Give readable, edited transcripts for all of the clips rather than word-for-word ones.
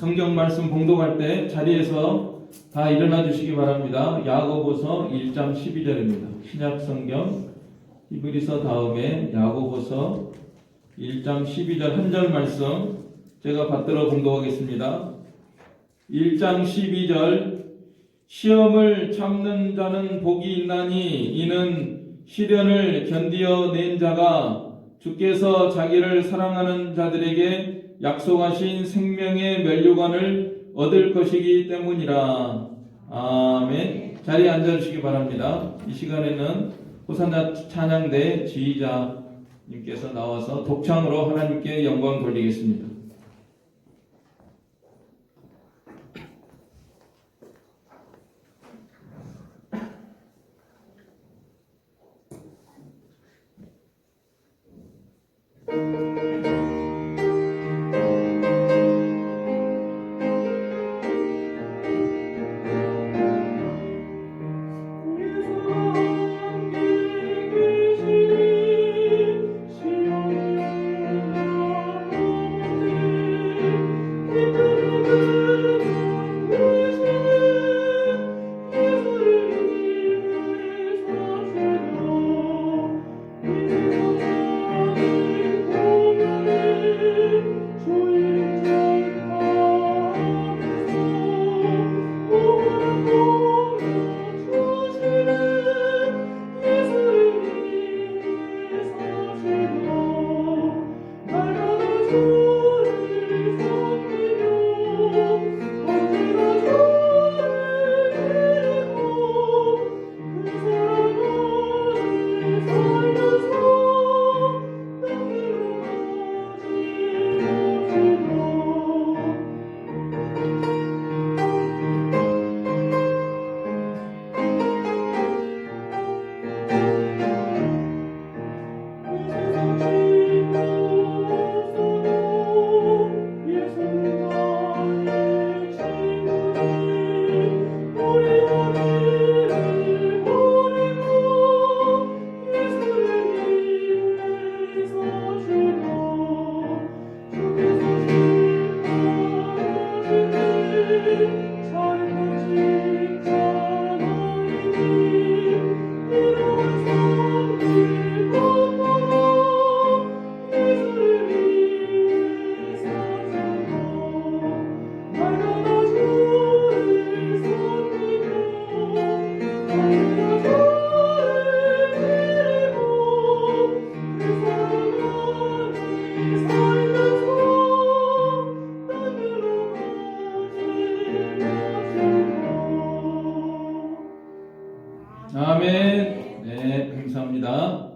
성경 말씀 봉독할 때 자리에서 다 일어나 주시기 바랍니다. 야고보서 1장 12절입니다. 신약 성경 히브리서 다음에 야고보서 1장 12절 한 절 말씀 제가 받들어 봉독하겠습니다. 1장 12절 시험을 참는 자는 복이 있나니 이는 시련을 견디어 낸 자가 주께서 자기를 사랑하는 자들에게 약속하신 생명의 면류관을 얻을 것이기 때문이라. 아멘. 자리에 앉아주시기 바랍니다. 이 시간에는 호산나 찬양대 지휘자님께서 나와서 독창으로 하나님께 영광 돌리겠습니다. 아멘. 네, 감사합니다.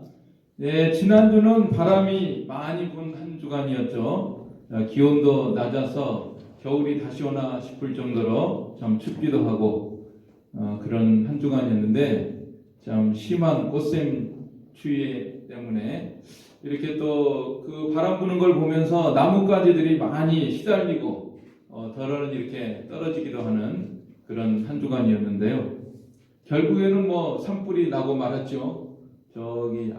네, 지난주는 바람이 많이 분 한 주간이었죠. 기온도 낮아서 겨울이 다시 오나 싶을 정도로 참 춥기도 하고 그런 한 주간이었는데 참 심한 꽃샘 추위 때문에 이렇게 또 그 바람 부는 걸 보면서 나뭇가지들이 많이 시달리고 덜어는 이렇게 떨어지기도 하는 그런 한 주간이었는데요. 결국에는 뭐 산불이 나고 말았죠. 저기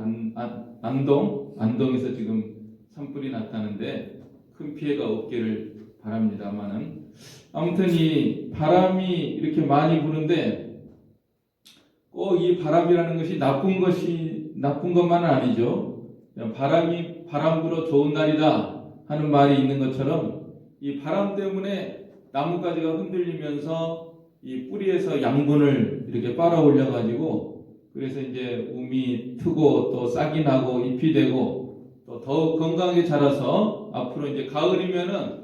안동에서 지금 산불이 났다는데 큰 피해가 없기를 바랍니다만은 아무튼 이 바람이 이렇게 많이 부는데 꼭 이 바람이라는 것이 나쁜 것만은 아니죠. 바람 불어 좋은 날이다 하는 말이 있는 것처럼 이 바람 때문에 나뭇가지가 흔들리면서 이 뿌리에서 양분을 이렇게 빨아 올려 가지고 그래서 이제 움이 트고 또 싹이 나고 잎이 되고 또 더욱 건강하게 자라서 앞으로 이제 가을이면은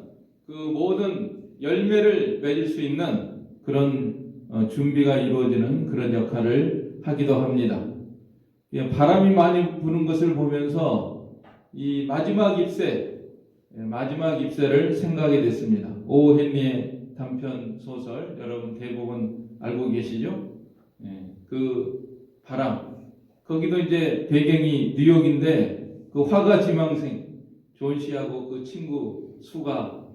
그 모든 열매를 맺을 수 있는 그런 준비가 이루어지는 그런 역할을 하기도 합니다. 바람이 많이 부는 것을 보면서 이 마지막 ip새를 생각하게 됐습니다. 오헨리의 단편 소설 여러분 대부분 알고 계시죠? 그 바람 거기도 이제 배경이 뉴욕인데 그 화가 지망생 존 씨하고 그 친구 수가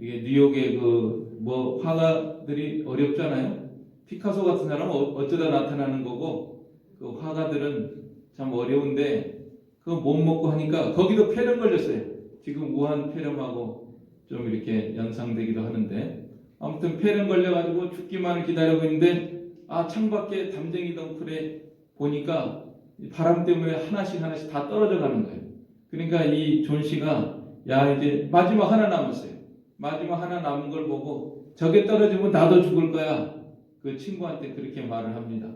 이게 뉴욕의 그 뭐 화가들이 어렵잖아요. 피카소 같은 사람은 어쩌다 나타나는 거고 그 화가들은 참 어려운데 그거 못 먹고 하니까 거기도 폐렴 걸렸어요. 지금 우한 폐렴하고 좀 이렇게 연상되기도 하는데 아무튼 폐렴 걸려가지고 죽기만을 기다리고 있는데 창밖에 담쟁이 덩굴에 보니까 바람 때문에 하나씩 다 떨어져 가는 거예요. 그러니까 이 존 씨가 야 이제 마지막 하나 남았어요. 마지막 하나 남은 걸 보고 저게 떨어지면 나도 죽을 거야. 그 친구한테 그렇게 말을 합니다.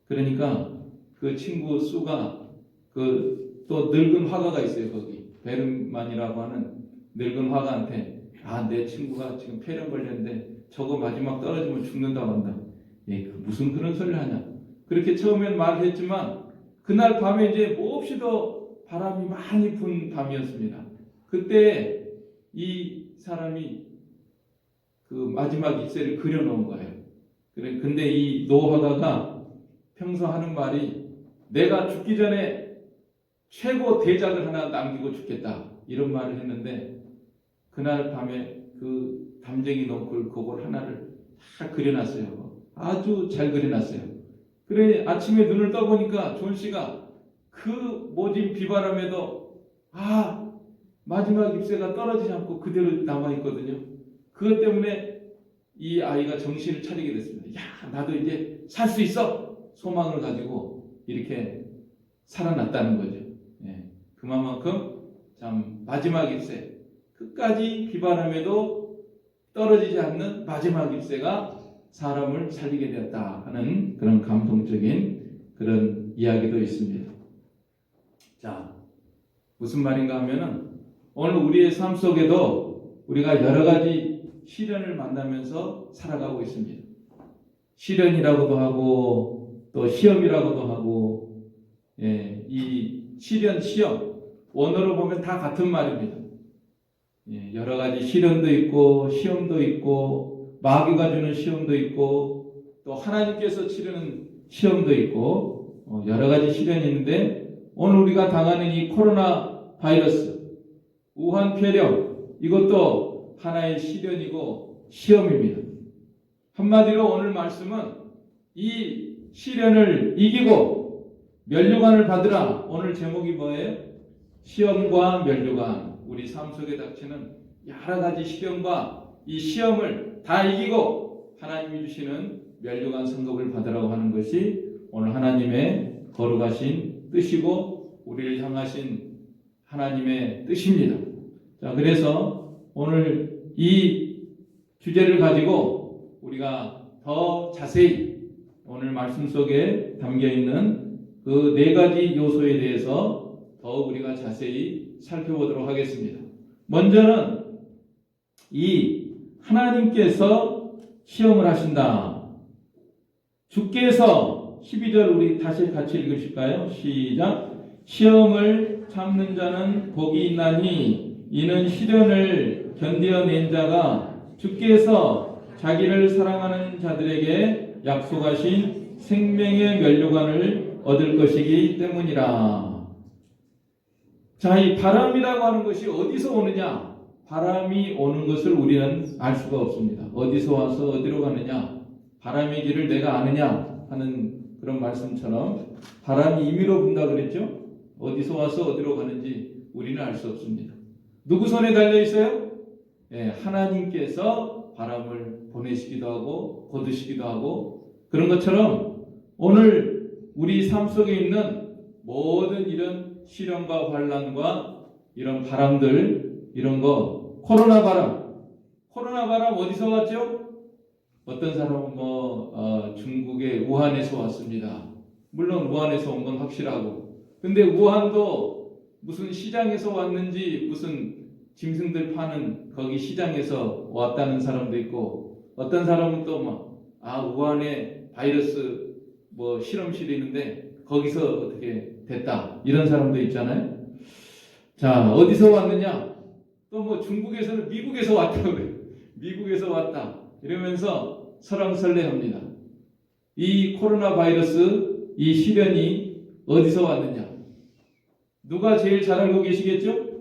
그러니까 그 친구 수가 그 또 늙은 화가가 있어요. 거기 베르만이라고 하는 늙은 화가한테 내 친구가 지금 폐렴 걸렸는데 저거 마지막 떨어지면 죽는다고 한다. 무슨 그런 소리를 하냐. 그렇게 처음엔 말을 했지만 그날 밤에 이제 몹시도 바람이 많이 분 밤이었습니다. 그때 이 사람이 그 마지막 입새를 그려놓은 거예요. 근데 이 노화가가 평소 하는 말이 내가 죽기 전에 최고 대작을 하나 남기고 죽겠다 이런 말을 했는데 그날 밤에 그 담쟁이 넝쿨 그걸 하나를 다 그려놨어요. 아주 잘 그려놨어요. 그래 아침에 눈을 떠보니까 존 씨가 그 모진 비바람에도 마지막 잎새가 떨어지지 않고 그대로 남아있거든요. 그것 때문에 이 아이가 정신을 차리게 됐습니다. 나도 이제 살 수 있어! 소망을 가지고 이렇게 살아났다는 거죠. 그만큼 참 마지막 잎새, 끝까지 비바람에도 떨어지지 않는 마지막 잎새가 사람을 살리게 되었다 하는 그런 감동적인 그런 이야기도 있습니다. 자, 무슨 말인가 하면은 오늘 우리의 삶 속에도 우리가 여러 가지 시련을 만나면서 살아가고 있습니다. 시련이라고도 하고 또 시험이라고도 하고 이 시련, 시험 원어로 보면 다 같은 말입니다. 여러 가지 시련도 있고 시험도 있고 마귀가 주는 시험도 있고 또 하나님께서 치르는 시험도 있고 여러 가지 시련이 있는데 오늘 우리가 당하는 이 코로나 바이러스, 우한 폐렴 이것도 하나의 시련이고 시험입니다. 한마디로 오늘 말씀은 이 시련을 이기고 면류관을 받으라. 오늘 제목이 뭐예요? 시험과 면류관. 우리 삶 속에 닥치는 여러 가지 시련과 이 시험을 다 이기고 하나님이 주시는 면류관 상급을 받으라고 하는 것이 오늘 하나님의 거룩하신 뜻이고 우리를 향하신 하나님의 뜻입니다. 자, 그래서 오늘 이 주제를 가지고 우리가 더 자세히 오늘 말씀 속에 담겨 있는 그 네 가지 요소에 대해서 더 우리가 자세히 살펴보도록 하겠습니다. 먼저는 이 하나님께서 시험을 하신다. 주께서 12절 우리 다시 같이 읽으실까요? 시작. 시험을 참는 자는 복이 있나니 이는 시련을 견뎌낸 자가 주께서 자기를 사랑하는 자들에게 약속하신 생명의 면류관을 얻을 것이기 때문이라. 자, 이 바람이라고 하는 것이 어디서 오느냐? 바람이 오는 것을 우리는 알 수가 없습니다. 어디서 와서 어디로 가느냐? 바람의 길을 내가 아느냐? 하는 그런 말씀처럼 바람이 임의로 분다 그랬죠? 어디서 와서 어디로 가는지 우리는 알 수 없습니다. 누구 손에 달려 있어요? 하나님께서 바람을 보내시기도 하고 거두시기도 하고 그런 것처럼 오늘 우리 삶 속에 있는 모든 이런 시련과 환난과 이런 바람들 이런 거 코로나 바람 어디서 왔죠? 어떤 사람은 중국의 우한에서 왔습니다. 물론 우한에서 온 건 확실하고 근데 우한도 무슨 시장에서 왔는지 무슨 짐승들 파는 거기 시장에서 왔다는 사람도 있고 어떤 사람은 또 우한에 바이러스 실험실이 있는데 거기서 어떻게 됐다 이런 사람도 있잖아요. 자, 어디서 왔느냐? 또 중국에서는 미국에서 왔다고 그래요. 미국에서 왔다 이러면서 설왕설래합니다. 이 코로나 바이러스 이 시련이 어디서 왔느냐? 누가 제일 잘 알고 계시겠죠?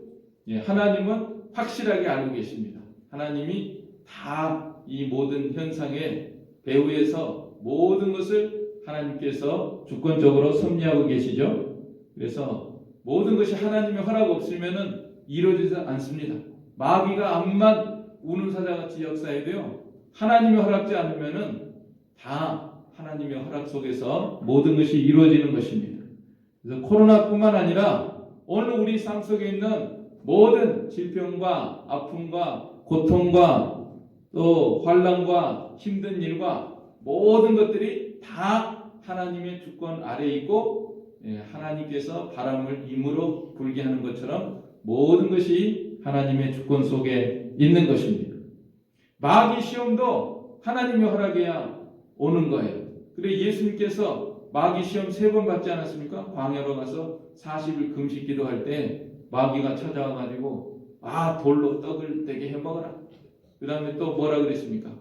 하나님은 확실하게 알고 계십니다. 하나님이 다 이 모든 현상의 배후에서 모든 것을 하나님께서 주권적으로 섭리하고 계시죠. 그래서 모든 것이 하나님의 허락 없으면은 이루어지지 않습니다. 마귀가 암만 우는 사자같이 역사해도요, 하나님이 허락지 않으면은 다 하나님의 허락 속에서 모든 것이 이루어지는 것입니다. 그래서 코로나뿐만 아니라 오늘 우리 삶 속에 있는 모든 질병과 아픔과 고통과 또 환난과 힘든 일과 모든 것들이 다 하나님의 주권 아래에 있고, 하나님께서 바람을 임으로 불게 하는 것처럼 모든 것이 하나님의 주권 속에 있는 것입니다. 마귀 시험도 하나님의 허락해야 오는 거예요. 그래 예수님께서 마귀 시험 3번 받지 않았습니까? 광야로 가서 40일 금식 기도할 때 마귀가 찾아와가지고 돌로 떡을 되게 해먹어라. 그 다음에 또 뭐라 그랬습니까?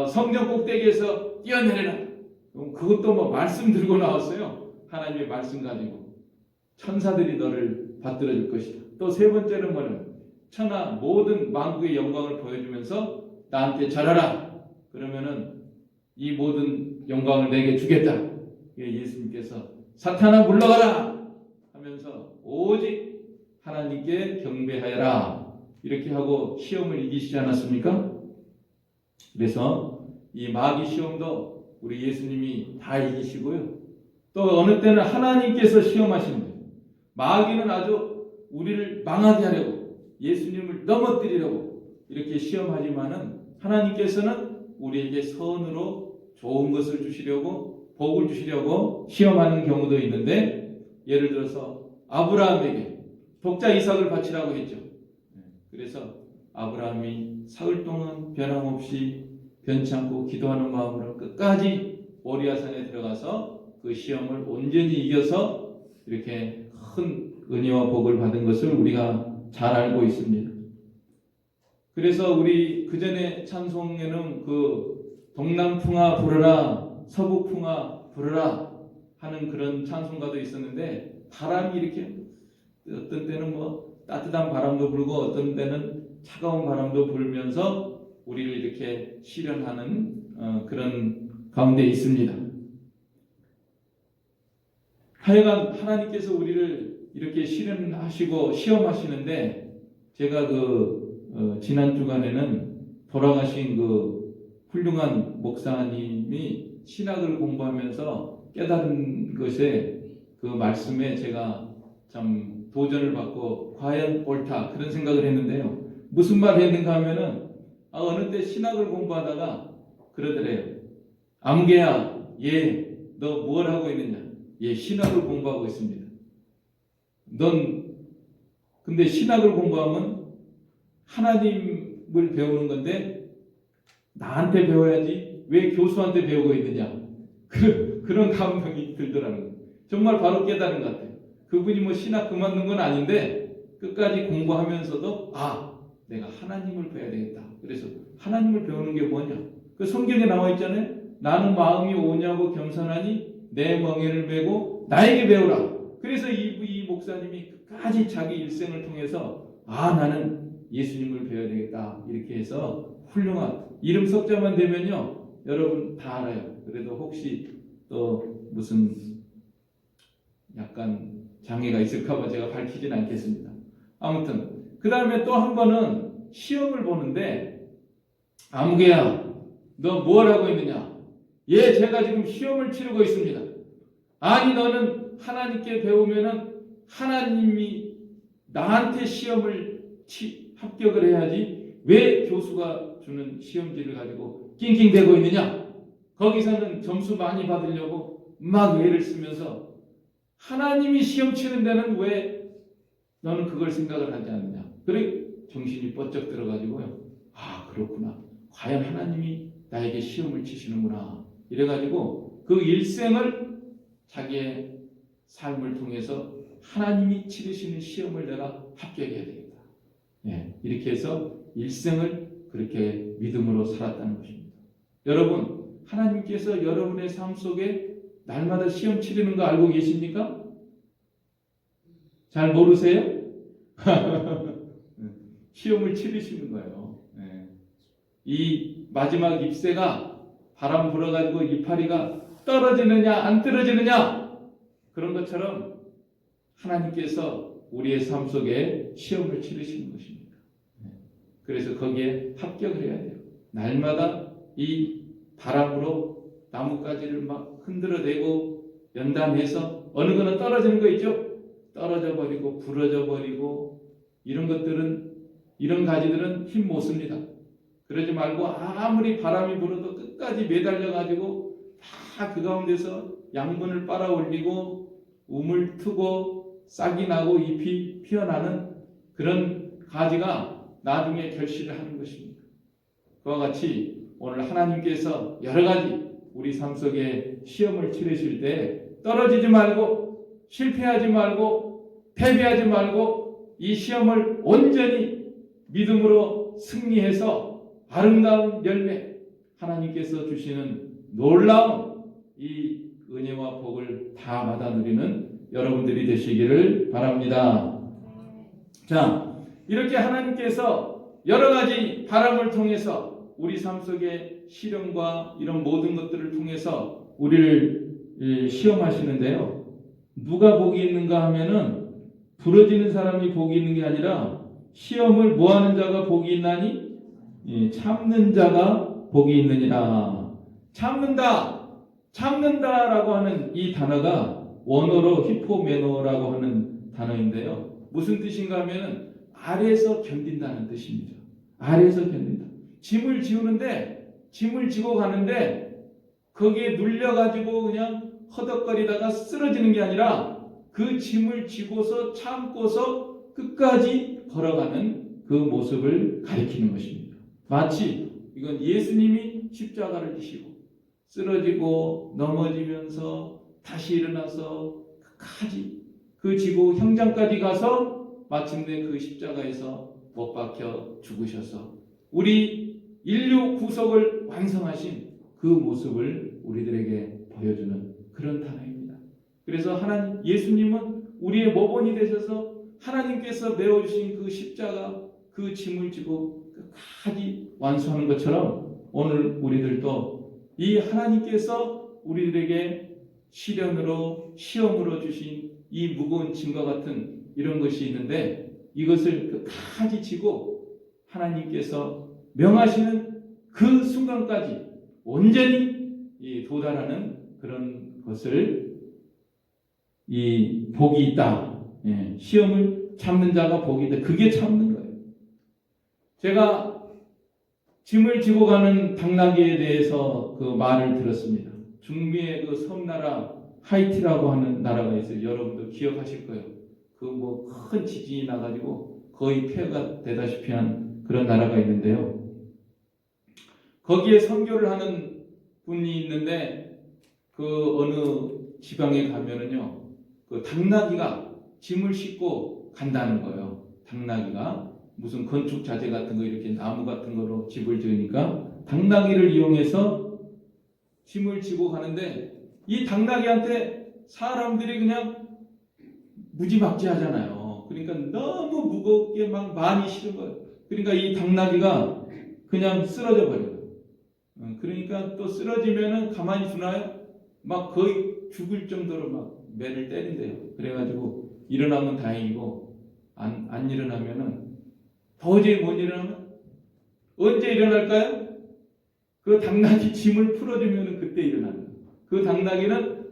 성전 꼭대기에서 뛰어내려라. 그것도 뭐 말씀 들고 나왔어요. 하나님의 말씀 가지고 천사들이 너를 받들어 줄 것이다. 또 3번째는 뭐는 천하 모든 만국의 영광을 보여주면서 나한테 절하라. 그러면은 이 모든 영광을 내게 주겠다. 예수님께서 사탄아 물러가라 하면서 오직 하나님께 경배하여라 이렇게 하고 시험을 이기시지 않았습니까? 그래서 이 마귀 시험도 우리 예수님이 다 이기시고요. 또 어느 때는 하나님께서 시험하십니다. 마귀는 아주 우리를 망하게 하려고 예수님을 넘어뜨리려고 이렇게 시험하지만은 하나님께서는 우리에게 선으로 좋은 것을 주시려고 복을 주시려고 시험하는 경우도 있는데, 예를 들어서 아브라함에게 독자 이삭을 바치라고 했죠. 그래서 아브라함이 사흘 동안 변함없이 변치 않고 기도하는 마음으로 끝까지 모리아산에 들어가서 그 시험을 온전히 이겨서 이렇게 큰 은혜와 복을 받은 것을 우리가 잘 알고 있습니다. 그래서 우리 그 전에 찬송에는 그 동남풍아 불어라 서북풍아 불어라 하는 그런 찬송가도 있었는데, 바람이 이렇게 어떤 때는 뭐 따뜻한 바람도 불고 어떤 때는 차가운 바람도 불면서 우리를 이렇게 시련하는 그런 가운데 있습니다. 하여간 하나님께서 우리를 이렇게 시련하시고 시험하시는데, 제가 지난 주간에는 돌아가신 그 훌륭한 목사님이 신학을 공부하면서 깨달은 것에 그 말씀에 제가 참 도전을 받고 과연 옳다 그런 생각을 했는데요. 무슨 말을 했는가 하면은 어느 때 신학을 공부하다가 그러더래요. 아무개야, 너 뭘 하고 있느냐? 신학을 공부하고 있습니다. 넌 근데 신학을 공부하면 하나님을 배우는 건데 나한테 배워야지 왜 교수한테 배우고 있느냐. 그런 감동이 들더라는 거예요. 정말 바로 깨달은 것 같아요. 그분이 뭐 신학 그만둔 건 아닌데 끝까지 공부하면서도 내가 하나님을 배워야 되겠다. 그래서 하나님을 배우는 게 뭐냐? 그 성경에 나와 있잖아요. 나는 마음이 오냐고 겸손하니 내 멍에를 메고 나에게 배우라. 그래서 이 목사님이 끝까지 자기 일생을 통해서 나는 예수님을 배워야 되겠다 이렇게 해서 훌륭한 이름 석자만 되면요 여러분 다 알아요. 그래도 혹시 또 무슨 약간 장애가 있을까봐 제가 밝히진 않겠습니다. 아무튼 그 다음에 또 한 번은 시험을 보는데, 아무개야 너 뭘 하고 있느냐? 제가 지금 시험을 치르고 있습니다. 아니 너는 하나님께 배우면은 하나님이 나한테 시험을 합격을 해야지 왜 교수가 주는 시험지를 가지고 낑낑대고 있느냐? 거기서는 점수 많이 받으려고 막 애를 쓰면서 하나님이 시험 치는 데는 왜 너는 그걸 생각을 하지 않느냐? 그래 정신이 번쩍 들어가지고요. 그렇구나. 과연 하나님이 나에게 시험을 치시는구나. 이래가지고 그 일생을 자기의 삶을 통해서 하나님이 치르시는 시험을 내가 합격해야 되겠다. 이렇게 해서 일생을 그렇게 믿음으로 살았다는 것입니다. 여러분, 하나님께서 여러분의 삶 속에 날마다 시험 치르는 거 알고 계십니까? 잘 모르세요? 시험을 치르시는 거예요. 이 마지막 잎새가 바람 불어가지고 이파리가 떨어지느냐 안 떨어지느냐 그런 것처럼 하나님께서 우리의 삶 속에 시험을 치르시는 것입니다. 그래서 거기에 합격을 해야 돼요. 날마다 이 바람으로 나뭇가지를 막 흔들어대고 연단해서 어느 거는 떨어지는 거 있죠? 떨어져 버리고 부러져 버리고 이런 것들은 이런 가지들은 힘 못 씁니다. 그러지 말고 아무리 바람이 불어도 끝까지 매달려 가지고 다 그 가운데서 양분을 빨아 올리고 움을 트고 싹이 나고 잎이 피어나는 그런 가지가 나중에 결실을 하는 것입니다. 그와 같이 오늘 하나님께서 여러 가지 우리 삶 속에 시험을 치르실 때 떨어지지 말고 실패하지 말고 패배하지 말고 이 시험을 온전히 믿음으로 승리해서 아름다운 열매 하나님께서 주시는 놀라운 이 은혜와 복을 다 받아 누리는 여러분들이 되시기를 바랍니다. 자, 이렇게 하나님께서 여러 가지 바람을 통해서 우리 삶 속에 시련과 이런 모든 것들을 통해서 우리를 시험하시는데요. 누가 복이 있는가 하면은 부러지는 사람이 복이 있는 게 아니라 시험을 뭐하는 자가 복이 있나니? 참는 자가 복이 있느니라. 참는다라고 하는 이 단어가 원어로 히포메노라고 하는 단어인데요. 무슨 뜻인가 하면은 아래에서 견딘다는 뜻입니다. 아래에서 견딘다. 짐을 지고 가는데 거기에 눌려가지고 그냥 허덕거리다가 쓰러지는 게 아니라 그 짐을 지고서 참고서 끝까지 걸어가는 그 모습을 가리키는 것입니다. 마치 이건 예수님이 십자가를 지시고 쓰러지고 넘어지면서 다시 일어나서 끝까지 그 지고 형장까지 가서 마침내 그 십자가에서 못 박혀 죽으셔서 우리 인류 구속을 완성하신 그 모습을 우리들에게 보여주는 그런 단어입니다. 그래서 하나님 예수님은 우리의 모본이 되셔서 하나님께서 메어주신 그 십자가 그 짐을 지고 끝까지 완수하는 것처럼 오늘 우리들도 이 하나님께서 우리들에게 시련으로 시험으로 주신 이 무거운 짐과 같은 이런 것이 있는데 이것을 끝까지 지고 하나님께서 명하시는 그 순간까지 온전히 도달하는 그런 것을 이 복이 있다. 시험을 참는 자가 복이 있다. 그게 참는 거예요. 제가 짐을 지고 가는 당나귀에 대해서 그 말을 들었습니다. 중미의 그 섬나라 하이티라고 하는 나라가 있어요. 여러분도 기억하실 거예요. 그 뭐 큰 지진이 나가지고 거의 폐허가 되다시피 한 그런 나라가 있는데요. 거기에 선교를 하는 분이 있는데 그 어느 지방에 가면은요, 그 당나귀가 짐을 싣고 간다는 거예요. 당나귀가 무슨 건축 자재 같은 거 이렇게 나무 같은 거로 집을 지으니까 당나귀를 이용해서 짐을 지고 가는데 이 당나귀한테 사람들이 그냥 무지막지하잖아요. 그러니까 너무 무겁게 막 많이 실은 거예요. 그러니까 이 당나귀가 그냥 쓰러져 버려요. 그러니까 또 쓰러지면은 가만히 두나요? 막 거의 죽을 정도로 막 매를 때린대요. 그래가지고 일어나면 다행이고 안 일어나면은 도저히 못 일어나면 언제 일어날까요? 그 당나귀 짐을 풀어주면은 그때 일어나는 거예요. 그 당나귀는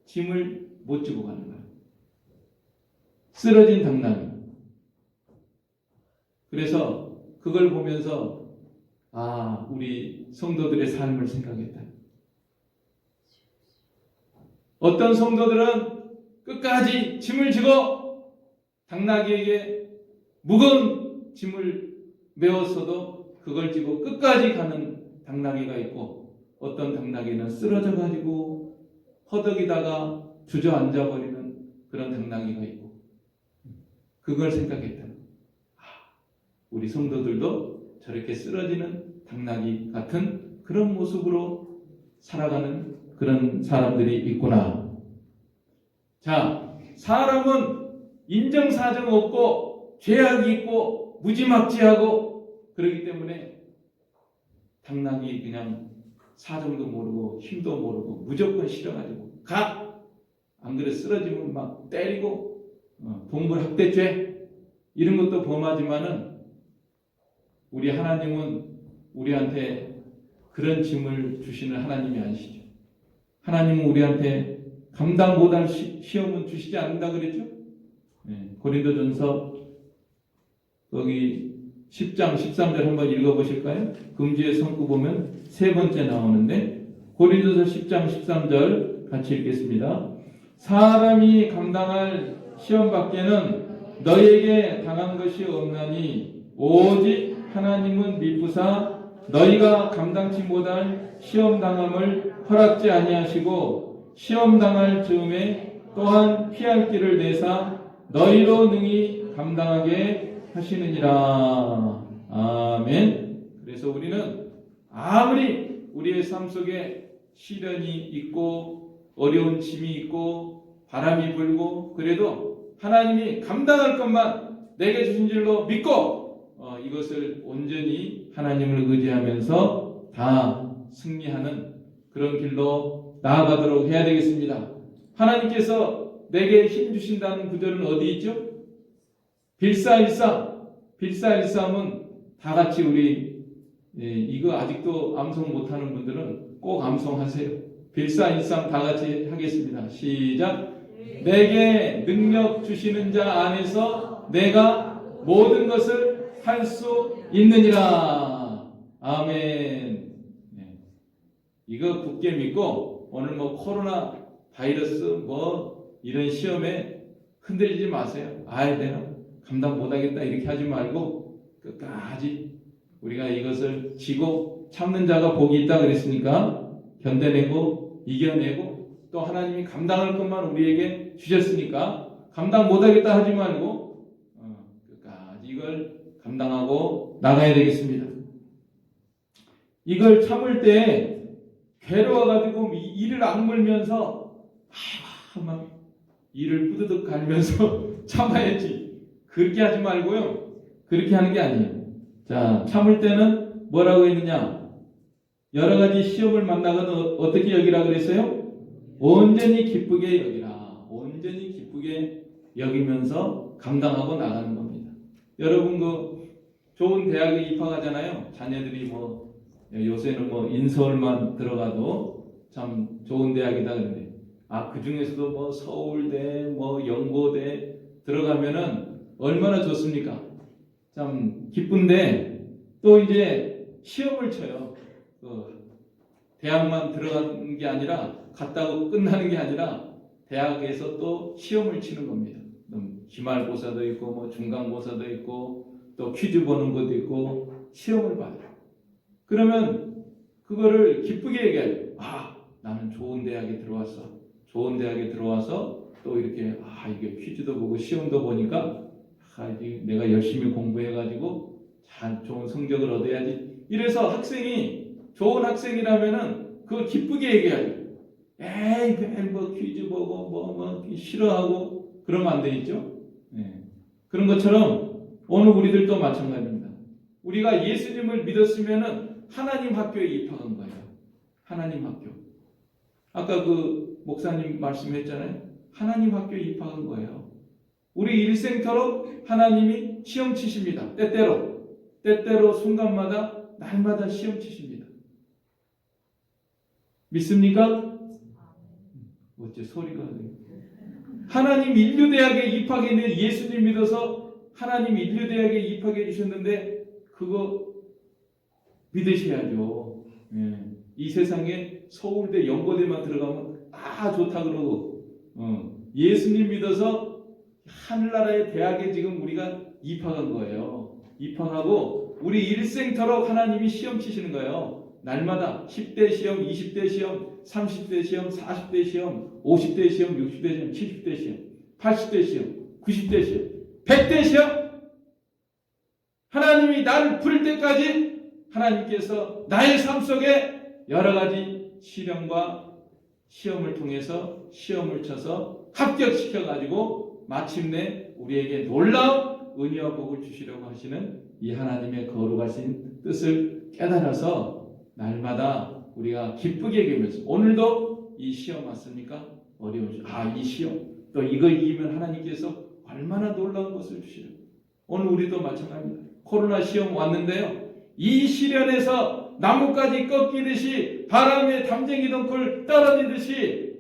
짐을 못 지고 가는 거예요. 쓰러진 당나귀. 그래서 그걸 보면서 우리 성도들의 삶을 생각했다. 어떤 성도들은 끝까지 짐을 지고 당나귀에게 무거운 짐을 메웠어도 그걸 지고 끝까지 가는 당나귀가 있고 어떤 당나귀는 쓰러져 가지고 허덕이다가 주저앉아 버리는 그런 당나귀가 있고 그걸 생각했다. 우리 성도들도 저렇게 쓰러지는 당나귀 같은 그런 모습으로 살아가는 그런 사람들이 있구나. 자, 사람은 인정사정 없고 죄악이 있고 무지막지하고 그렇기 때문에 당나귀 그냥 사정도 모르고 힘도 모르고 무조건 싫어가지고 안 그래 쓰러지면 막 때리고 동물학대죄 이런 것도 범하지만은 우리 하나님은 우리한테 그런 짐을 주시는 하나님이 아니시죠. 하나님은 우리한테 감당 못할 시험은 주시지 않는다 그랬죠. 고린도전서 거기 10장 13절 한번 읽어보실까요? 금주의 성구 보면 세 번째 나오는데 고린도서 10장 13절 같이 읽겠습니다. 사람이 감당할 시험밖에는 너희에게 당한 것이 없나니 오직 하나님은 미쁘사 너희가 감당치 못할 시험 당함을 허락지 아니하시고 시험 당할 즈음에 또한 피할 길을 내사 너희로 능히 감당하게 하시느니라. 아멘. 그래서 우리는 아무리 우리의 삶 속에 시련이 있고 어려운 짐이 있고 바람이 불고 그래도 하나님이 감당할 것만 내게 주신 줄로 믿고 이것을 온전히 하나님을 의지하면서 다 승리하는 그런 길로 나아가도록 해야 되겠습니다. 하나님께서 내게 힘 주신다는 구절은 어디 있죠? 빌사일삼은 다 같이 우리 이거 아직도 암송 못하는 분들은 꼭 암송하세요. 빌사일삼 다 같이 하겠습니다. 시작. 내게 능력 주시는 자 안에서 내가 모든 것을 할 수 있느니라. 아멘. 이거 굳게 믿고 오늘 코로나 바이러스 이런 시험에 흔들리지 마세요. 내가 감당 못하겠다 이렇게 하지 말고 끝까지 우리가 이것을 지고 참는 자가 복이 있다 그랬으니까 견뎌내고 이겨내고 또 하나님이 감당할 것만 우리에게 주셨으니까 감당 못하겠다 하지 말고 끝까지 이걸 감당하고 나가야 되겠습니다. 이걸 참을 때 괴로워가지고 이를 악물면서 막 이를 뿌드득 갈면서 참아야지. 그렇게 하지 말고요. 그렇게 하는 게 아니에요. 자, 참을 때는 뭐라고 했느냐? 여러 가지 시험을 만나거나 어떻게 여기라 그랬어요? 온전히 기쁘게 여기라. 온전히 기쁘게 여기면서 감당하고 나가는 겁니다. 여러분 좋은 대학에 입학하잖아요. 자녀들이 요새는 인서울만 들어가도 참 좋은 대학이다 그러는데 그 중에서도 서울대 연고대 들어가면은 얼마나 좋습니까? 참 기쁜데 또 이제 시험을 쳐요. 대학만 들어가는 게 아니라 갔다고 끝나는 게 아니라 대학에서 또 시험을 치는 겁니다. 기말고사도 있고 중간고사도 있고 또 퀴즈 보는 것도 있고 시험을 봐요. 그러면 그거를 기쁘게 얘기해요. 나는 좋은 대학에 들어왔어. 좋은 대학에 들어와서 또 이렇게 이게 퀴즈도 보고 시험도 보니까 내가 열심히 공부해가지고 좋은 성적을 얻어야지. 이래서 학생이 좋은 학생이라면은 그걸 기쁘게 얘기하죠. 매일 퀴즈 보고 싫어하고 그러면 안 되겠죠. 그런 것처럼 오늘 우리들도 마찬가지입니다. 우리가 예수님을 믿었으면은 하나님 학교에 입학한 거예요. 하나님 학교. 아까 목사님 말씀했잖아요. 하나님 학교에 입학한 거예요. 우리 일생토록 하나님이 시험 치십니다. 때때로 순간마다 날마다 시험 치십니다. 믿습니까? 어째 소리가 하나님 인류대학에 입학했는데 예수님 믿어서 하나님 인류대학에 입학해 주셨는데 그거 믿으셔야죠. 이 세상에 서울대 연고대만 들어가면 좋다 그러고 예수님 믿어서 하늘나라의 대학에 지금 우리가 입학한 거예요. 입학하고 우리 일생토록 하나님이 시험 치시는 거예요. 날마다 10대 시험, 20대 시험, 30대 시험, 40대 시험, 50대 시험, 60대 시험, 70대 시험, 80대 시험, 90대 시험, 100대 시험. 하나님이 나를 부를 때까지 하나님께서 나의 삶 속에 여러 가지 시련과 시험을 통해서 시험을 쳐서 합격시켜가지고 마침내 우리에게 놀라운 은혜와 복을 주시려고 하시는 이 하나님의 거룩하신 뜻을 깨달아서 날마다 우리가 기쁘게 여기면서 오늘도 이 시험 왔습니까? 어려운 이 시험 또 이걸 이기면 하나님께서 얼마나 놀라운 것을 주시려고 오늘 우리도 마찬가지입니다. 코로나 시험 왔는데요. 이 시련에서 나뭇가지 꺾이듯이 바람에 담쟁이 덩굴 떨어지듯이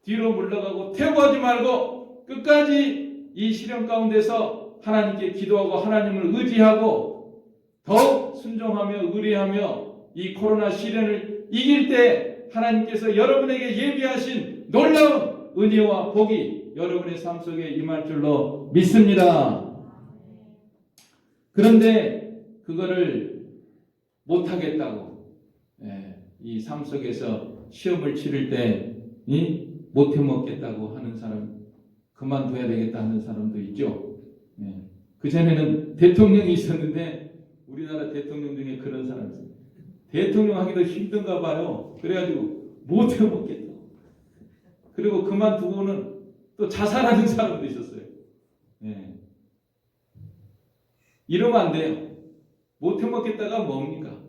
뒤로 물러가고 퇴보하지 말고 끝까지 이 시련 가운데서 하나님께 기도하고 하나님을 의지하고 더욱 순종하며 의뢰하며 이 코로나 시련을 이길 때 하나님께서 여러분에게 예비하신 놀라운 은혜와 복이 여러분의 삶 속에 임할 줄로 믿습니다. 그런데 그거를 못하겠다고 이 삶 속에서 시험을 치를 때 못 해먹겠다고 하는 사람, 그만둬야 되겠다 하는 사람도 있죠. 그전에는 대통령이 있었는데 우리나라 대통령 중에 그런 사람이 있어요. 대통령 하기도 힘든가 봐요. 그래가지고 못 해먹겠다. 그리고 그만두고는 또 자살하는 사람도 있었어요. 이러면 안 돼요. 못 해먹겠다가 뭡니까?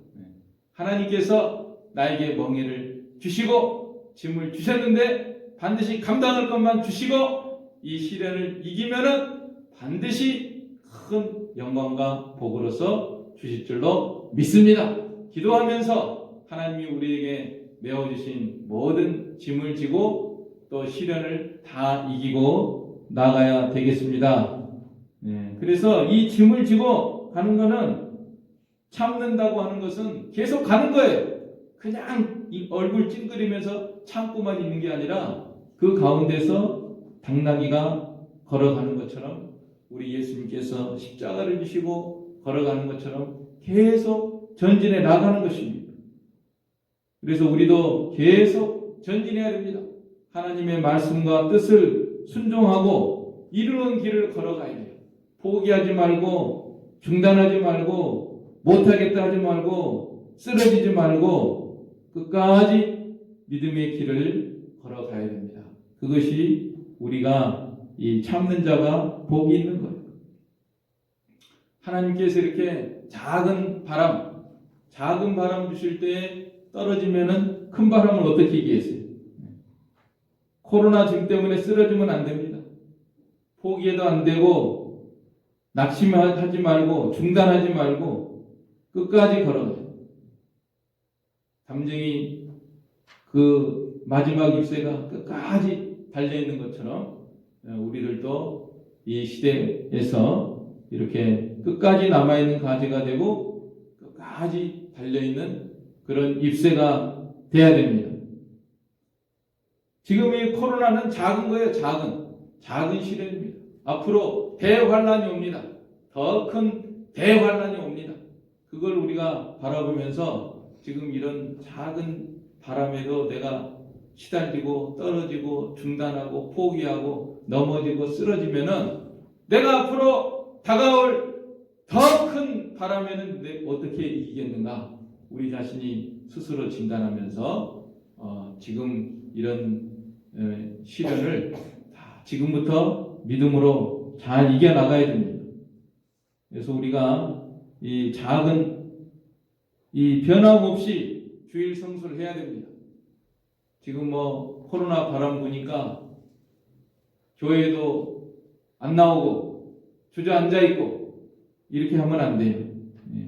하나님께서 나에게 멍에를 주시고 짐을 주셨는데 반드시 감당할 것만 주시고 이 시련을 이기면은 반드시 큰 영광과 복으로서 주실 줄로 믿습니다. 기도하면서 하나님이 우리에게 메워주신 모든 짐을 지고 또 시련을 다 이기고 나가야 되겠습니다. 그래서 이 짐을 지고 가는 것은 참는다고 하는 것은 계속 가는 거예요. 그냥 이 얼굴 찡그리면서 참고만 있는 게 아니라 그 가운데서 당나귀가 걸어가는 것처럼 우리 예수님께서 십자가를 지시고 걸어가는 것처럼 계속 전진해 나가는 것입니다. 그래서 우리도 계속 전진해야 됩니다. 하나님의 말씀과 뜻을 순종하고 이루는 길을 걸어가야 돼요. 포기하지 말고 중단하지 말고 못하겠다 하지 말고 쓰러지지 말고 끝까지 믿음의 길을 걸어가야 됩니다. 그것이 우리가 이 참는 자가 복이 있는 거예요. 하나님께서 이렇게 작은 바람 주실 때 떨어지면은 큰 바람을 어떻게 이기겠어요? 코로나 증 때문에 쓰러지면 안 됩니다. 포기해도 안 되고 낙심하지 말고 중단하지 말고 끝까지 걸어가요. 담쟁이 그 마지막 잎새가 끝까지 달려있는 것처럼 우리들도 이 시대에서 이렇게 끝까지 남아있는 가지가 되고 끝까지 달려있는 그런 잎새가 돼야 됩니다. 지금 이 코로나는 작은 거예요. 작은 시련입니다. 앞으로 대환란이 옵니다. 더 큰 대환란이 옵니다. 그걸 우리가 바라보면서 지금 이런 작은 바람에도 내가 시달리고 떨어지고 중단하고 포기하고 넘어지고 쓰러지면은 내가 앞으로 다가올 더 큰 바람에는 어떻게 이기겠는가? 우리 자신이 스스로 진단하면서 지금 이런 시련을 다 지금부터 믿음으로 잘 이겨나가야 됩니다. 그래서 우리가 이 작은 이 변함없이 주일 성수를 해야 됩니다. 지금 뭐 코로나 바람 부니까 교회도 안 나오고 주저앉아 있고 이렇게 하면 안 돼요.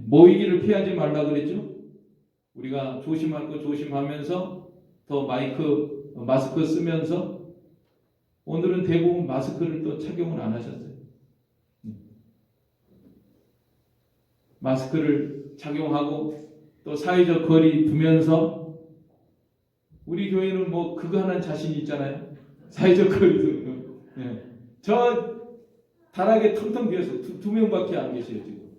모이기를 피하지 말라 그랬죠. 우리가 조심할 거 조심하면서 더 마스크 쓰면서 오늘은 대부분 마스크를 또 착용을 안 하셨어요. 마스크를 착용하고 또 사회적 거리 두면서 우리 교회는 뭐 그거 하는 자신이 있잖아요. 사회적 거리 두는 저 다락에 텅텅 비어서 두 명밖에 안 계세요 지금.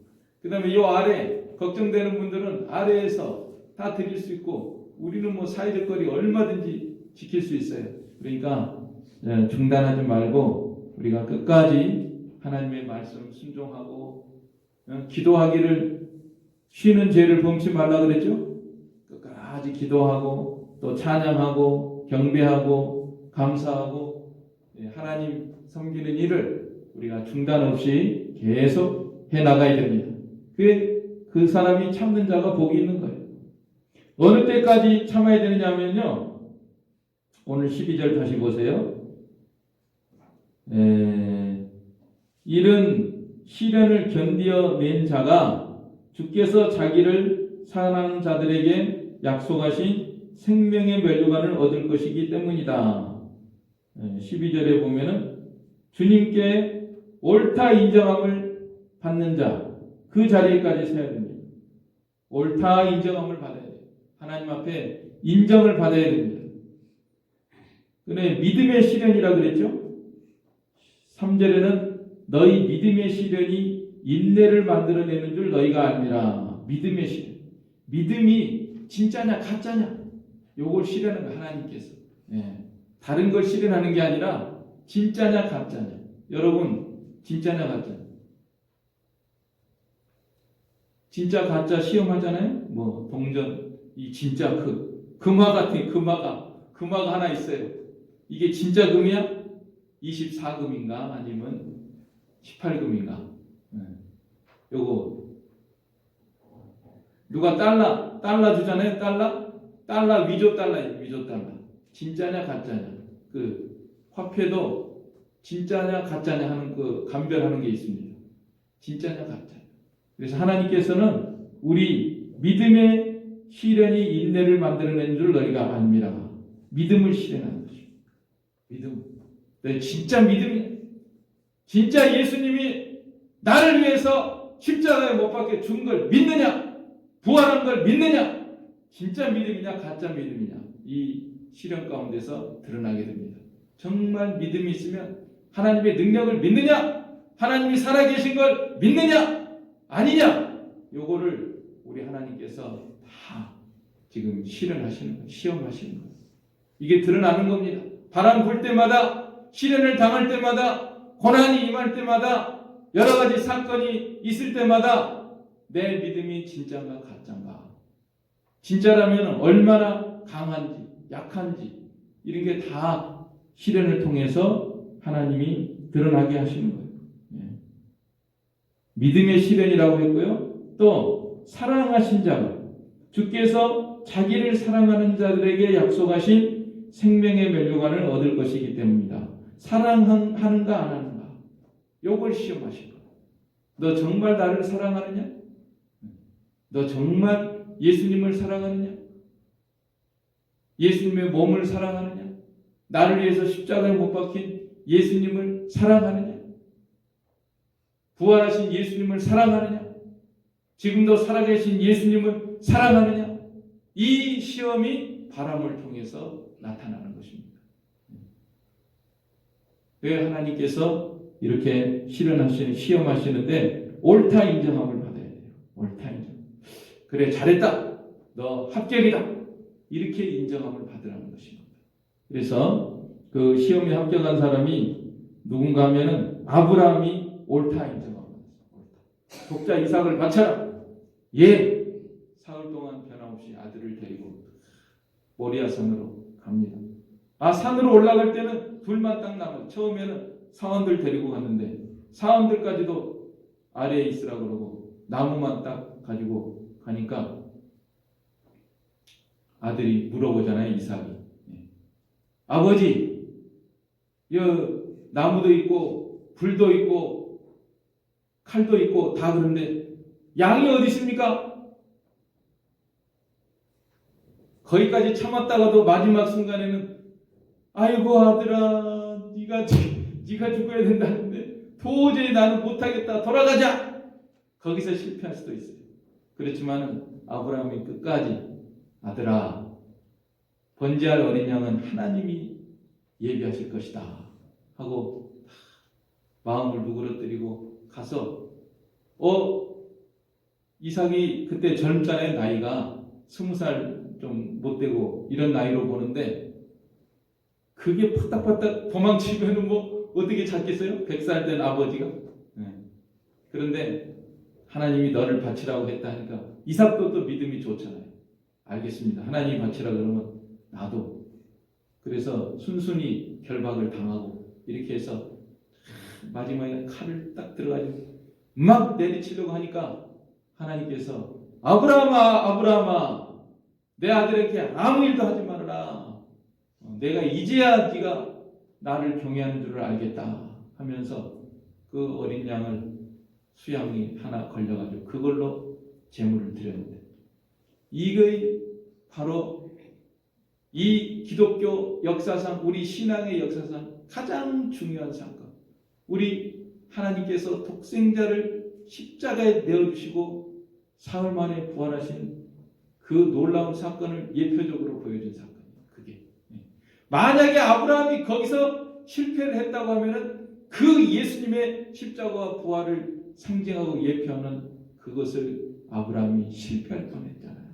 그 다음에 이 아래 걱정되는 분들은 아래에서 다 드릴 수 있고 우리는 뭐 사회적 거리 얼마든지 지킬 수 있어요. 그러니까 중단하지 말고 우리가 끝까지 하나님의 말씀 순종하고 기도하기를 쉬는 죄를 범치 말라 그랬죠. 끝까지 기도하고 또 찬양하고 경배하고 감사하고 하나님 섬기는 일을 우리가 중단 없이 계속 해나가야 됩니다. 그 사람이 참는 자가 복이 있는 거예요. 어느 때까지 참아야 되느냐면요. 오늘 12절 다시 보세요. 이른 시련을 견디어낸 자가 주께서 자기를 사랑하는 자들에게 약속하신 생명의 면류관을 얻을 것이기 때문이다. 12절에 보면은 주님께 옳다 인정함을 받는 자, 그 자리에까지 서야 됩니다. 옳다 인정함을 받아야 돼요. 하나님 앞에 인정을 받아야 됩니다. 그래 믿음의 시련이라 그랬죠. 3절에는 너희 믿음의 시련이 인내를 만들어내는 줄 너희가 알미라. 믿음의 시련. 믿음이 진짜냐 가짜냐 요걸 시련하는 거예요. 하나님께서. 다른 걸 시련하는 게 아니라 진짜냐 가짜냐. 여러분 진짜냐 가짜냐. 진짜 가짜 시험하잖아요. 뭐 동전 이 진짜 금화 같은 금화가 하나 있어요. 이게 진짜 금이야? 24금인가 아니면 18금인가? 요거 누가 달러 주잖아요. 달러 위조 달러예요. 위조 달러. 진짜냐 가짜냐. 그 화폐도 진짜냐 가짜냐 하는 그 감별하는 게 있습니다. 진짜냐 가짜. 그래서 하나님께서는 우리 믿음의 시련이 인내를 만들어낸 줄 너희가 압니다. 믿음을 실현하는 것입니다. 믿음. 네, 진짜 믿음이야. 진짜 예수님이 나를 위해서 십자가에 못 박혀 죽은 걸 믿느냐? 부활한 걸 믿느냐? 진짜 믿음이냐 가짜 믿음이냐? 이 시련 가운데서 드러나게 됩니다. 정말 믿음이 있으면 하나님의 능력을 믿느냐? 하나님이 살아계신 걸 믿느냐? 아니냐? 요거를 우리 하나님께서 다 지금 실현하시는 거예요. 시험하시는 거예요. 이게 드러나는 겁니다. 바람 불 때마다 시련을 당할 때마다 고난이 임할 때마다 여러 가지 사건이 있을 때마다 내 믿음이 진짜인가 가짜인가. 진짜라면 얼마나 강한지 약한지 이런 게 다 시련을 통해서 하나님이 드러나게 하시는 거예요. 믿음의 시련이라고 했고요. 또 사랑하신 자가 주께서 자기를 사랑하는 자들에게 약속하신 생명의 면류관을 얻을 것이기 때문이다. 사랑하는가 안 하는가 요걸 시험하실 거예요. 너 정말 나를 사랑하느냐? 너 정말 예수님을 사랑하느냐? 예수님의 몸을 사랑하느냐? 나를 위해서 십자가에 못 박힌 예수님을 사랑하느냐? 부활하신 예수님을 사랑하느냐? 지금도 살아계신 예수님을 사랑하느냐? 이 시험이 바람을 통해서 나타나는 것입니다. 왜 하나님께서 이렇게 시험하시는데 옳다 인정함을 받아야 돼요. 옳다 인정. 그래 잘했다. 너 합격이다. 이렇게 인정함을 받으라는 것입니다. 그래서 그 시험에 합격한 사람이 누군가 하면은 아브라함이 옳다 인정합니다. 독자 이삭을 바쳐라. 예. 사흘 동안 변함없이 아들을 데리고 모리아 산으로 갑니다. 산으로 올라갈 때는 둘만 딱 남아요. 처음에는 사원들 데리고 갔는데 사원들까지도 아래에 있으라 그러고 나무만 딱 가지고 가니까 아들이 물어보잖아요. 이삭이. 아버지, 나무도 있고 불도 있고 칼도 있고 다 그런데 양이 어디 있습니까? 거기까지 참았다가도 마지막 순간에는 아이고 아들아 네가 죽어야 된다는데 도저히 나는 못하겠다 돌아가자. 거기서 실패할 수도 있어요. 그렇지만 아브라함이 끝까지 아들아 번제할 어린 양은 하나님이 예비하실 것이다 하고 마음을 누그러뜨리고 가서 이삭이 그때 젊잖아요. 나이가 20살 좀 못되고 이런 나이로 보는데 그게 파닥파닥 도망치면은 뭐 어떻게 찾겠어요? 100살 된 아버지가. 그런데 하나님이 너를 바치라고 했다 하니까 이삭도 또 믿음이 좋잖아요. 알겠습니다. 하나님이 바치라 그러면 나도. 그래서 순순히 결박을 당하고 이렇게 해서 마지막에 칼을 딱 들어가지고 막 내리치려고 하니까 하나님께서 아브라함아 내 아들에게 아무 일도 하지 말아라. 내가 이제야 네가 나를 경외하는 줄을 알겠다 하면서 그 어린 양을 수양이 하나 걸려가지고 그걸로 제물을 드렸는데 이거이 바로 이 기독교 역사상 우리 신앙의 역사상 가장 중요한 사건. 우리 하나님께서 독생자를 십자가에 내어주시고 사흘 만에 부활하신 그 놀라운 사건을 예표적으로 보여준 사건이에요. 그게 만약에 아브라함이 거기서 실패를 했다고 하면은 그 예수님의 십자가와 부활을 상징하고 예표하는 그것을 아브라함이 실패할 뻔했잖아요.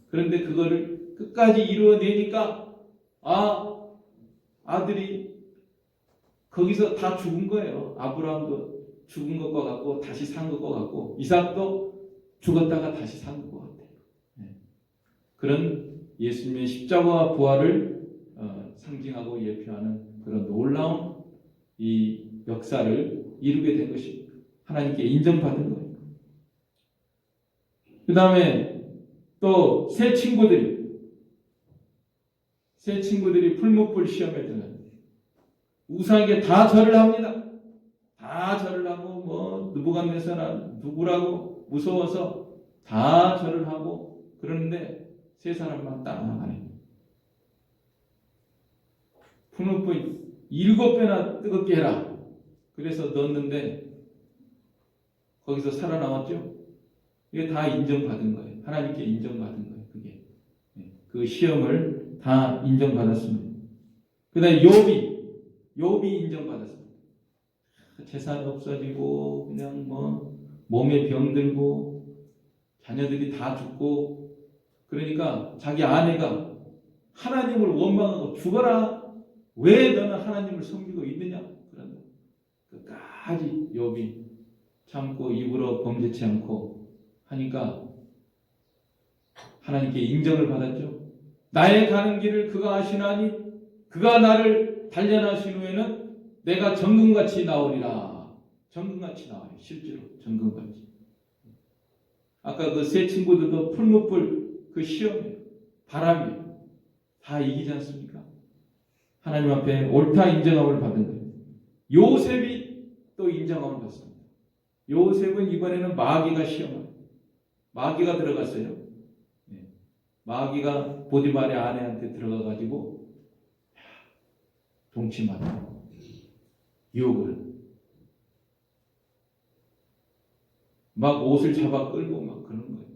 그런데 그거를 끝까지 이루어내니까 아들이 거기서 다 죽은 거예요. 아브라함도 죽은 것과 같고 다시 산 것과 같고 이삭도 죽었다가 다시 산 것과 같아요. 그런 예수님의 십자가와 부활을 상징하고 예표하는 그런 놀라운 이 역사를 이루게 된 것입니다. 하나님께 인정받은 거예요. 그 다음에 또 새 친구들이 풀무불 시험에 들어갑니다. 우상에게 다 절을 합니다. 다 절을 하고 뭐 느부갓네살아 누구라고 무서워서 다 절을 하고 그러는데 세 사람만 딱 나가네. 풀무불 7배나 뜨겁게 해라. 그래서 넣었는데 거기서 살아남았죠. 이게 다 인정받은 거예요. 하나님께 인정받은 거예요. 그게 그 시험을 다 인정받았습니다. 그 다음에 욥이 인정받았습니다. 재산 없어지고 그냥 뭐 몸에 병들고 자녀들이 다 죽고 그러니까 자기 아내가 하나님을 원망하고 죽어라. 왜 너는 하나님을 섬기고 있느냐? 그런다. 끝까지 욥이 참고 입으로 범죄치 않고 하니까 하나님께 인정을 받았죠. 나의 가는 길을 그가 아시나니 그가 나를 단련하신 후에는 내가 정금같이 나오리라. 정금같이 나와요. 실제로 정금같이. 아까 그 세 친구들도 풀무불 그 시험에 바람에 다 이기지 않습니까? 하나님 앞에 옳다 인정함을 받은 거예요. 요셉이 또 인정함을 받습니다. 요셉은 이번에는 마귀가 시험을 마귀가 들어갔어요. 마귀가 보디발의 아내한테 들어가가지고 동침하고 유혹을 막 옷을 잡아 끌고 막 그러는 거예요.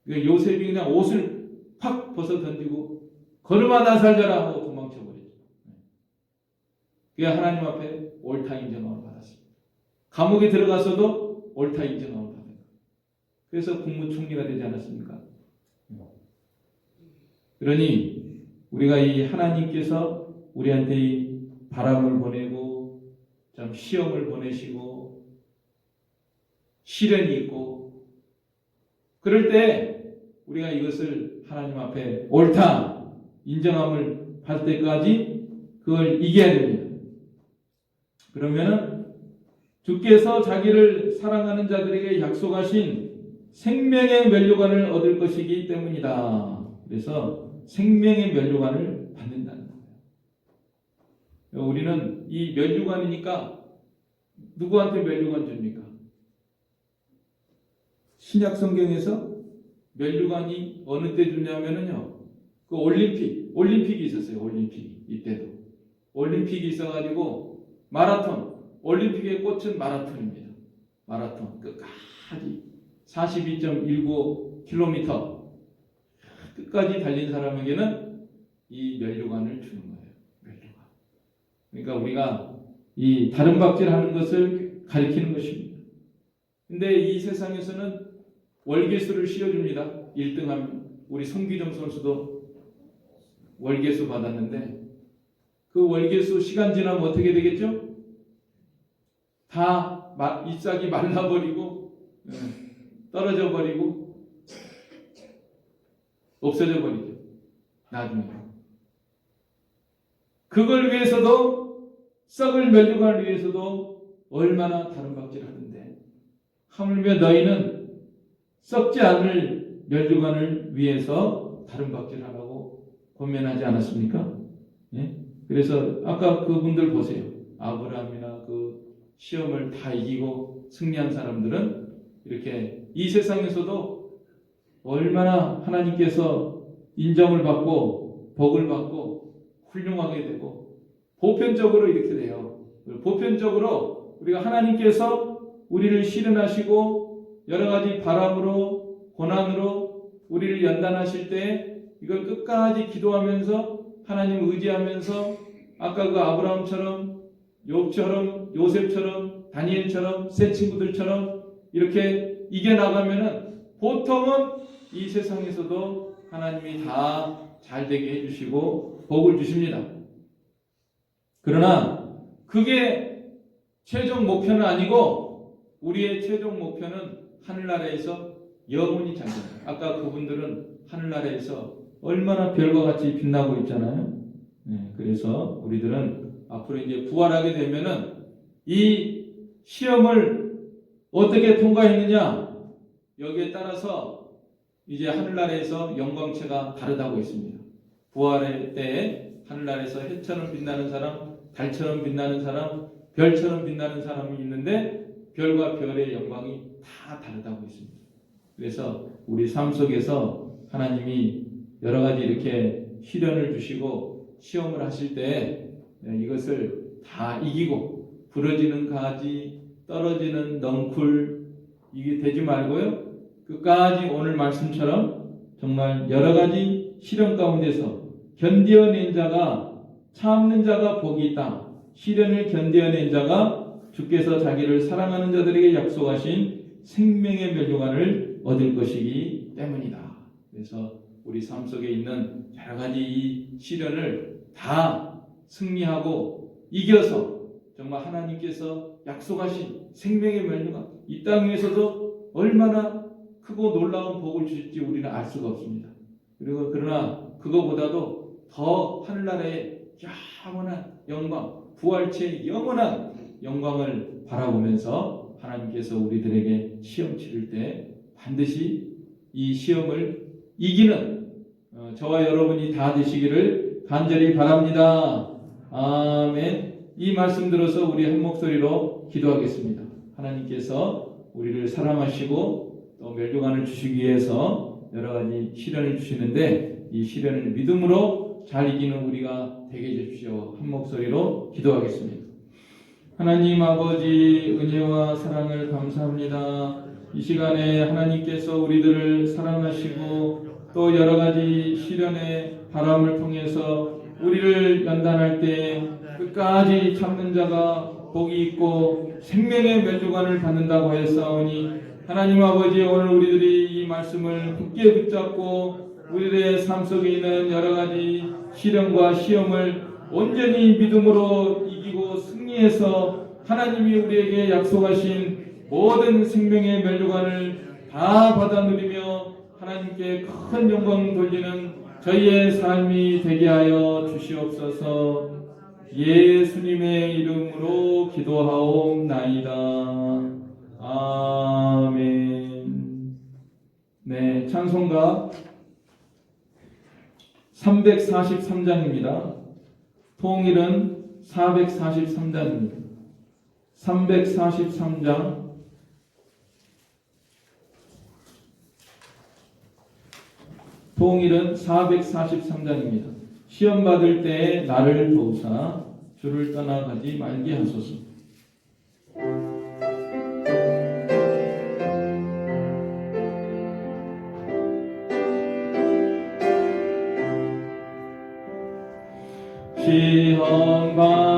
그러니까 요셉이 그냥 옷을 팍 벗어 던지고 걸음아 나 살려라 하고 도망쳐버리죠. 그게 하나님 앞에 옳다 인정함을 받았습니다. 감옥에 들어가서도 옳다 인정함을 받은 거예요. 그래서 국무총리가 되지 않았습니까? 그러니 우리가 이 하나님께서 우리한테 이 바람을 보내고 참 시험을 보내시고 시련이 있고 그럴 때 우리가 이것을 하나님 앞에 옳다 인정함을 받을 때까지 그걸 이겨야 됩니다. 그러면은 주께서 자기를 사랑하는 자들에게 약속하신 생명의 면류관을 얻을 것이기 때문이다. 그래서 생명의 면류관을 받는다는 거예요. 우리는 이 면류관이니까 누구한테 면류관 줍니까? 신약 성경에서 면류관이 어느 때 주냐면은요. 그 올림픽이 있었어요. 올림픽 이때도 올림픽이 있어가지고 마라톤 올림픽의 꽃은 마라톤입니다. 마라톤 끝까지 42.19km 끝까지 달린 사람에게는 이 면류관을 주는 거예요. 면류관. 그러니까 우리가 이 다른 박질하는 것을 가리키는 것입니다. 근데 이 세상에서는 월계수를 씌워줍니다. 1등하면 우리 송기정 선수도 월계수 받았는데 그 월계수 시간 지나면 어떻게 되겠죠? 다 잎사귀 말라버리고 떨어져 버리고 없어져 버리죠. 나중에 그걸 위해서도 썩을 면류관을 위해서도 얼마나 다른 박질하는데 하물며 너희는 썩지 않을 면류관을 위해서 다른 박질하라고 권면하지 않았습니까? 예? 그래서 아까 그분들 보세요. 아브라함이나 그 시험을 다 이기고 승리한 사람들은 이렇게 이 세상에서도 얼마나 하나님께서 인정을 받고 복을 받고 훌륭하게 되고 보편적으로 이렇게 돼요. 보편적으로 우리가 하나님께서 우리를 시련하시고 여러 가지 바람으로 고난으로 우리를 연단하실 때 이걸 끝까지 기도하면서 하나님 의지하면서 아까 그 아브라함처럼 욥처럼 요셉처럼 다니엘처럼 새 친구들처럼 이렇게 이겨나가면은 보통은 이 세상에서도 하나님이 다 잘되게 해주시고 복을 주십니다. 그러나 그게 최종 목표는 아니고 우리의 최종 목표는 하늘나라에서 영원히 잘 되는 거예요. 아까 그분들은 하늘나라에서 얼마나 별과 같이 빛나고 있잖아요. 그래서 우리들은 앞으로 이제 부활하게 되면은 이 시험을 어떻게 통과했느냐 여기에 따라서 이제 하늘나라에서 영광체가 다르다고 했습니다. 부활의 때에 하늘나라에서 해처럼 빛나는 사람, 달처럼 빛나는 사람, 별처럼 빛나는 사람이 있는데 별과 별의 영광이 다 다르다고 했습니다. 그래서 우리 삶 속에서 하나님이 여러 가지 이렇게 시련을 주시고 시험을 하실 때 이것을 다 이기고 부러지는 가지, 떨어지는 넝쿨 이게 되지 말고요. 끝까지 오늘 말씀처럼 정말 여러 가지 시련 가운데서 견뎌낸 자가 참는 자가 복이 있다. 시련을 견뎌낸 자가 주께서 자기를 사랑하는 자들에게 약속하신 생명의 멸류관을 얻을 것이기 때문이다. 그래서 우리 삶 속에 있는 여러 가지 이 시련을 다 승리하고 이겨서 정말 하나님께서 약속하신 생명의 멸류관 이 땅 위에서도 얼마나 크고 놀라운 복을 주실지 우리는 알 수가 없습니다. 그리고 그러나 그거보다도 더 하늘나라의 영원한 영광, 부활체의 영원한 영광을 바라보면서 하나님께서 우리들에게 시험 치를 때 반드시 이 시험을 이기는 저와 여러분이 다 되시기를 간절히 바랍니다. 아멘. 이 말씀 들어서 우리 한 목소리로 기도하겠습니다. 하나님께서 우리를 사랑하시고 또 멸류관을 주시기 위해서 여러 가지 시련을 주시는데 이 시련을 믿음으로 잘 이기는 우리가 되게 해주십시오. 한 목소리로 기도하겠습니다. 하나님 아버지 은혜와 사랑을 감사합니다. 이 시간에 하나님께서 우리들을 사랑하시고 또 여러 가지 시련의 바람을 통해서 우리를 연단할 때 끝까지 참는 자가 복이 있고 생명의 멸류관을 받는다고 했사오니 하나님 아버지 오늘 우리들이 이 말씀을 굳게 붙잡고 우리들의 삶 속에 있는 여러 가지 시련과 시험을 온전히 믿음으로 이기고 승리해서 하나님이 우리에게 약속하신 모든 생명의 멸류관을 다 받아 누리며 하나님께 큰 영광 돌리는 저희의 삶이 되게 하여 주시옵소서. 예수님의 이름으로 기도하옵나이다. 아멘. 네, 찬송가 343장입니다. 통일은 443장입니다. 343장 통일은 443장입니다. 시험 받을 때에 나를 도우사 주를 떠나가지 말게 하소서. 시험 받을